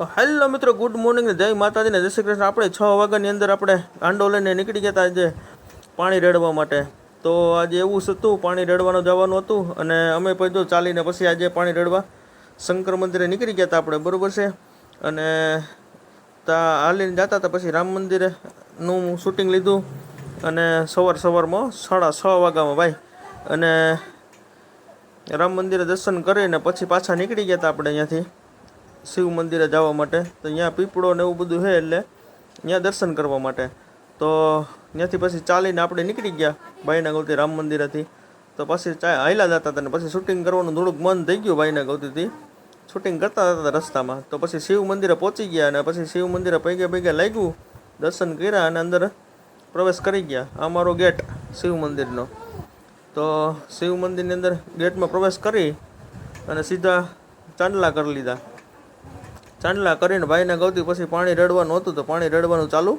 Hello મિત્રો, good morning ને જય માતાજી ને જય શ્રી કૃષ્ણ। આપણે 6 વાગ્યાની અંદર આપણે આંડો લઈને નીકળી ગયા હતા આજે પાણી રેડવા માટે। તો આજે એવું હતું, પાણી રેડવાનું જવાનું હતું અને અમે પછી ચાલીને પછી આજે પાણી રેડવા શંકર મંદિરે નીકળી ગયા હતા આપણે, બરાબર છે। અને ત્યાં હાલીને જતા હતા, પછી રામ મંદિરેનું શૂટિંગ લીધું અને સવારમાં 6:30 વાગ્યામાં ભાઈ, અને રામ મંદિરે દર્શન કરીને પછી પાછા નીકળી ગયા હતા આપણે અહીંયાથી શિવ મંદિરે જવા માટે। તો અહીંયા પીપળો ને એવું બધું છે એટલે ત્યાં દર્શન કરવા માટે। તો ત્યાંથી પછી ચાલીને આપણે નીકળી ગયા ભાઈના ગૌતી રામ મંદિરેથી। તો પછી હાલ્યા જતા હતા ને પછી શૂટિંગ કરવાનું થોડુંક મન થઈ ગયું ભાઈના ગૌતીથી, શૂટિંગ કરતા હતા રસ્તામાં। તો પછી શિવ મંદિરે પહોંચી ગયા અને પછી શિવ મંદિરે પૈગે લાગ્યું, દર્શન કર્યા અને અંદર પ્રવેશ કરી ગયા। આ મારો ગેટ શિવ મંદિરનો। તો શિવ મંદિરની અંદર ગેટમાં પ્રવેશ કરી અને સીધા ચાંદલા કરી લીધા। ચાંદલા કરીને ભાઈને ગૌતી પછી પાણી રેડવાનું હતું તો પાણી રેડવાનું ચાલુ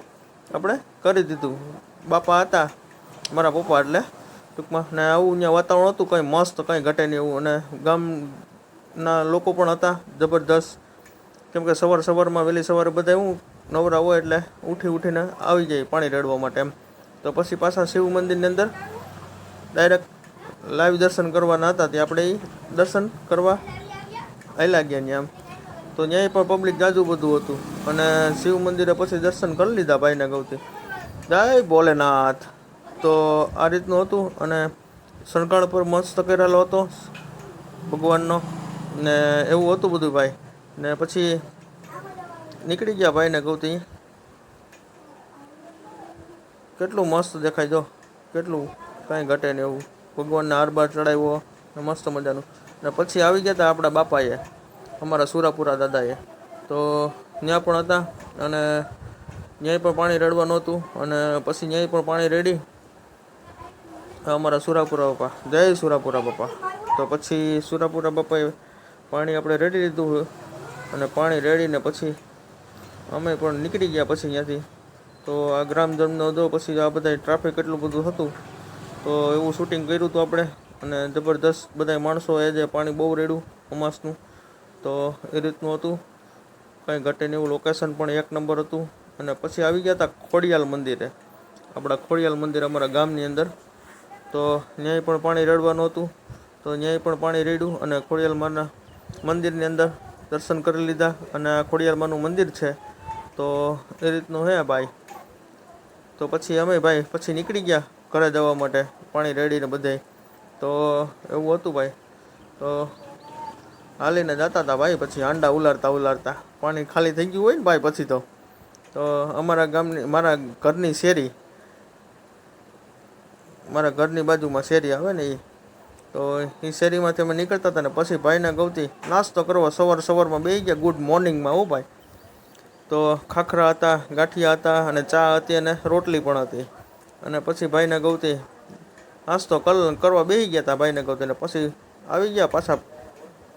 આપણે કરી દીધું। બાપા હતા મારા પપ્પા, એટલે ટૂંકમાં ને આવું ત્યાં વાતાવરણ હતું કંઈ મસ્ત, કંઈ ઘટે નહીં એવું। અને ગામના લોકો પણ હતા જબરદસ્ત, કેમ કે સવારમાં વહેલી સવારે બધા એવું નવરા હોય એટલે ઉઠીને આવી જાય પાણી રેડવા માટે એમ। તો પછી પાછા શિવ મંદિરની અંદર ડાયરેક્ટ લાઈવ દર્શન કરવાના હતા, ત્યાં આપણે એ દર્શન કરવા હાલ્યા ગયા ત્યાં એમ। તો ત્યાંય પણ પબ્લિક જાજુ બધું હતું અને શિવ મંદિરે પછી દર્શન કરી લીધા ભાઈને ગૌતી, જય ભોલેનાથ। તો આ રીતનું હતું અને શણગાર પર મસ્ત કરેલો હતો ભગવાનનો ને એવું હતું બધું ભાઈ। ને પછી નીકળી ગયા ભાઈને ગૌતી, કેટલું મસ્ત દેખાય, જો કેટલું કાંઈ ઘટે ને એવું, ભગવાનને હારબાર ચડાવ્યો ને મસ્ત મજાનું। ને પછી આવી ગયા હતા આપણા બાપાએ, અમારા સુરાપુરા દાદાએ, તો ત્યાં પણ હતા અને ત્યાંય પણ પાણી રેડવાનું હતું અને પછી ત્યાંય પણ પાણી રેડી અમારા સુરાપુરા બાપા, જય સુરાપુરા બાપા। તો પછી સુરાપુરા બાપાએ પાણી આપણે રેડી લીધું અને પાણી રેડીને પછી અમે પણ નીકળી ગયા પછી ત્યાંથી। તો આ ગ્રામજનનો હતો, પછી આ બધા ટ્રાફિક એટલું બધું હતું તો એવું શૂટિંગ કર્યું હતું આપણે અને જબરદસ્ત બધા માણસોએ જે પાણી બહુ રેડ્યું અમાસનું। તો એ રીતનું હતું, કંઈ ઘટે નહીં એવું, લોકેશન પણ એક નંબર હતું। અને પછી આવી ગયા હતા ખોડિયાલ મંદિરે, આપણા ખોડિયાલ મંદિર અમારા ગામની અંદર। તો ત્યાંય પણ પાણી રેડવાનું હતું, તો ત્યાંય પણ પાણી રેડ્યું અને ખોડિયાલ માના મંદિરની અંદર દર્શન કરી લીધા। અને આ ખોડિયાલ માનું મંદિર છે, તો એ રીતનું હે ભાઈ। તો પછી અમે ભાઈ પછી નીકળી ગયા ઘરે જવા માટે પાણી રેડીને બધે। તો એવું હતું ભાઈ, તો હાલીને જતા હતા ભાઈ, પછી હાંડા ઉલારતા પાણી ખાલી થઈ ગયું હોય ને ભાઈ પછી તો અમારા ગામની, મારા ઘરની શેરી, મારા ઘરની બાજુમાં શેરી આવે ને એ, તો એ શેરીમાંથી અમે નીકળતા હતા ને પછી ભાઈના ગૌતી નાસ્તો કરવા સવારમાં બેસી ગયા ગુડ મોર્નિંગમાં હો ભાઈ। તો ખાખરા હતા, ગાંઠિયા હતા અને ચા હતી અને રોટલી પણ હતી। અને પછી ભાઈના ગૌતી નાસ્તો કરવા બેસી ગયા હતા ભાઈને ગૌતીને, પછી આવી ગયા પાછા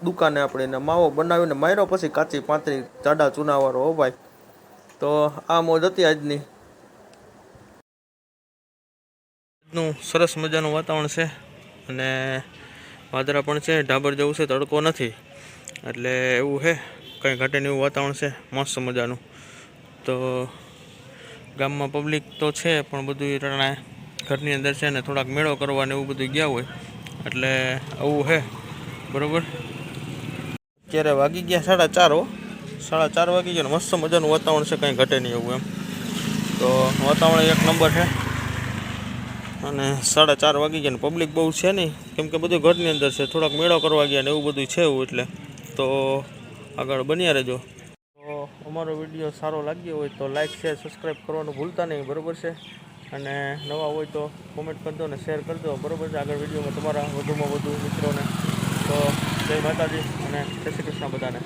દુકાને આપણે માવો બનાવીને માર્યો પછી કાચી પાંતરી જાડા ચૂનાવાળો હો ભાઈ। તો આ મોજ હતી આજની। સરસ મજાનું વાતાવરણ છે અને વાદળા પણ છે, ઢાબર જેવું છે, તડકો નથી, એટલે એવું છે કંઈ ઘટે નહીં એવું વાતાવરણ છે મસ્ત મજાનું। તો ગામમાં પબ્લિક તો છે પણ બધું રણાય ઘરની અંદર છે ને થોડાક મેળો કરવા ને એવું બધું ગયા હોય, એટલે આવું છે બરાબર। અત્યારે વાગી ગયા 4:30 વાગી ગયા ને મસ્ત મજાનું વાતાવરણ છે, કંઈ ઘટે નહીં એવું એમ। તો વાતાવરણ એક નંબર છે અને 4:30 વાગી ગયા ને પબ્લિક બહુ છે નહીં, કેમ કે બધું ઘરની અંદર છે, થોડાક મેળો કરવા ગયા ને એવું બધું છે એવું, એટલે તો આગળ બન્યા રહેજો। તો અમારો વિડીયો સારો લાગ્યો હોય તો લાઇક શેર સબસ્ક્રાઈબ કરવાનું ભૂલતા નહીં, બરાબર છે। અને નવા હોય તો કોમેન્ટ કરજો અને શેર કરજો, બરાબર છે, આગળ વિડીયોમાં તમારા વધુમાં વધુ મિત્રોને। તો જય માતાજી અને જય શ્રી કૃષ્ણ બધાને।